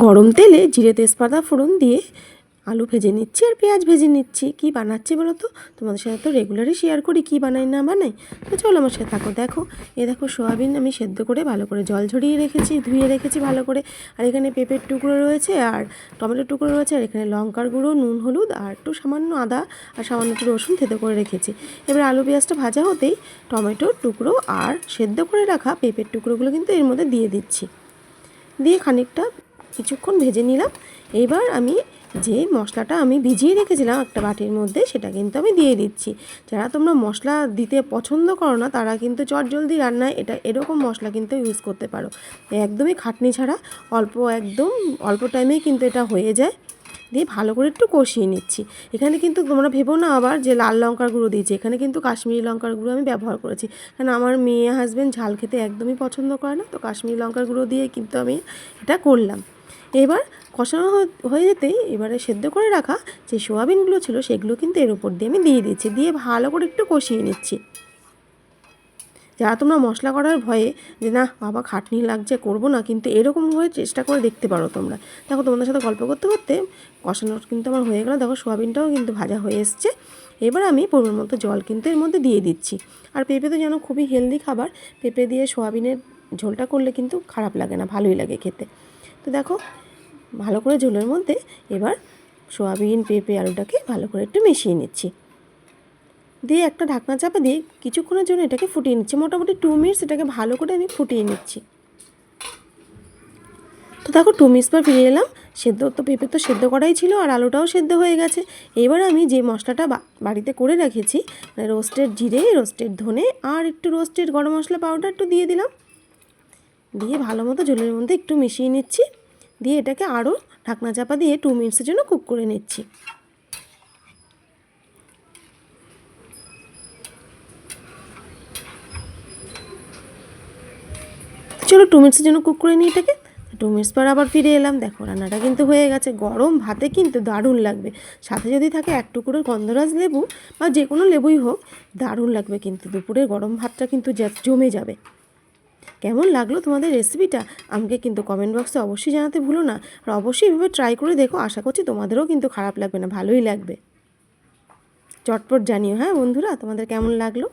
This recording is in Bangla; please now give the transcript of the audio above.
গরম তেলে জিরে তেজপাতা ফোড়ন দিয়ে আলু ভেজে নিচ্ছি আর পেঁয়াজ ভেজে নিচ্ছি। কি বানাচ্ছি বলো তো? তোমাদের সাথে তো রেগুলারই শেয়ার করি কী বানাই না বানাই। তো চলো আমার সাথে থাকো। দেখো দেখো সোয়াবিন আমি সেদ্ধ করে ভালো করে জল ঝরিয়ে রেখেছি, ধুয়ে রেখেছি ভালো করে। আর এখানে পেঁপের টুকরো রয়েছে আর টমেটোর টুকরো রয়েছে, আর এখানে লঙ্কার গুঁড়ো, নুন, হলুদ আর একটু সামান্য আদা আর সামান্য একটু রসুন থেতো করে রেখেছি। এবার আলু পেঁয়াজটা ভাজা হতেই টমেটোর টুকরো আর সেদ্ধ করে রাখা পেঁপের টুকরোগুলো কিন্তু এর মধ্যে দিয়ে দিচ্ছি। দিয়ে খানিকটা কিছুক্ষণ ভেজে নিলাম। এবার আমি যে মশলাটা আমি ভিজিয়ে রেখেছিলাম একটা বাটির মধ্যে, সেটা কিন্তু আমি দিয়ে দিচ্ছি। যারা তোমরা মশলা দিতে পছন্দ করো না তারা কিন্তু চটজলদি রান্নায় এরকম মশলা কিন্তু ইউজ করতে পারো। একদমই খাটনি ছাড়া একদম অল্প টাইমেই কিন্তু এটা হয়ে যায়। দিয়ে ভালো করে একটু কষিয়ে নিচ্ছি। এখানে কিন্তু তোমরা ভেবো না আবার যে লাল লঙ্কার গুঁড়ো দিয়েছি, এখানে কিন্তু কাশ্মীরি লঙ্কার গুঁড়ো আমি ব্যবহার করেছি। কারণ আমার মেয়ে হাজব্যান্ড ঝাল খেতে একদমই পছন্দ করে না, তো কাশ্মীরি লঙ্কার গুঁড়ো দিয়ে কিন্তু আমি এটা করলাম। এবার কষানো হয়ে যেতেই এবারে সেদ্ধ করে রাখা যে সোয়াবিনগুলো ছিল সেগুলো কিন্তু এর উপর দিয়ে আমি দিয়ে দিচ্ছি। দিয়ে ভালো করে একটু কষিয়ে নিচ্ছি। যারা তোমরা মশলা করার ভয়ে যে না বাবা খাটনি লাগছে করবো না, কিন্তু এরকমভাবে চেষ্টা করে দেখতে পারো তোমরা। দেখো তোমাদের সাথে গল্প করতে করতে কষানোর কিন্তু আমার হয়ে গেল। দেখো সোয়াবিনটাও কিন্তু ভাজা হয়ে এসছে। এবার আমি পরিমাণ মতো জল কিন্তু এর মধ্যে দিয়ে দিচ্ছি। আর পেঁপে তো যেন খুবই হেলদি খাবার, পেঁপে দিয়ে সোয়াবিনের ঝোলটা করলে কিন্তু খারাপ লাগে না, ভালোই লাগে খেতে। তো দেখো ভালো করে ঝোলের মধ্যে এবার সোয়াবিন, পেঁপে, আলুটাকে ভালো করে একটু মিশিয়ে নিচ্ছি। দিয়ে একটা ঢাকনা চাপা দিয়ে কিছুক্ষণের জন্য এটাকে ফুটিয়ে নিচ্ছি। মোটামুটি 2 মিনিটস এটাকে ভালো করে আমি ফুটিয়ে নিচ্ছি। তো দেখো 2 মিনিটস পর ফিরে এলাম। পেঁপে তো সেদ্ধ করাই ছিল আর আলুটাও সেদ্ধ হয়ে গেছে। এবার আমি যে মশলাটা বাড়িতে করে রেখেছি, রোস্টেড জিরে, রোস্টেড ধনে আর একটু রোস্টেড গরম মশলা পাউডার একটু দিয়ে দিলাম। দিয়ে ভালো মতো ঝোলের মধ্যে একটু মিশিয়ে নিচ্ছি। দিয়ে এটাকে আরও ঢাকনা চাপা দিয়ে 2 মিনিটসের জন্য কুক করে নিচ্ছি। চলো 2 মিনিটসের জন্য কুক করে নিই এটাকে। 2 মিনিটস পর আবার ফিরে এলাম। দেখো রান্নাটা কিন্তু হয়ে গেছে। গরম ভাতে কিন্তু দারুণ লাগবে। সাথে যদি থাকে এক টুকরো গন্ধরাজ লেবু বা যে কোনো লেবুই হোক, দারুণ লাগবে কিন্তু। দুপুরের গরম ভাতটা কিন্তু জমে যাবে। কেমন লাগলো তোমাদের রেসিপিটা আমাকে কিন্তু কমেন্ট বক্সে অবশ্যই জানাতে ভুলো না। আর অবশ্যই এভাবে ট্রাই করে দেখো, আশা করছি তোমাদেরও কিন্তু খারাপ লাগবে না, ভালোই লাগবে। চটপট জানিও হ্যাঁ বন্ধুরা তোমাদের কেমন লাগলো।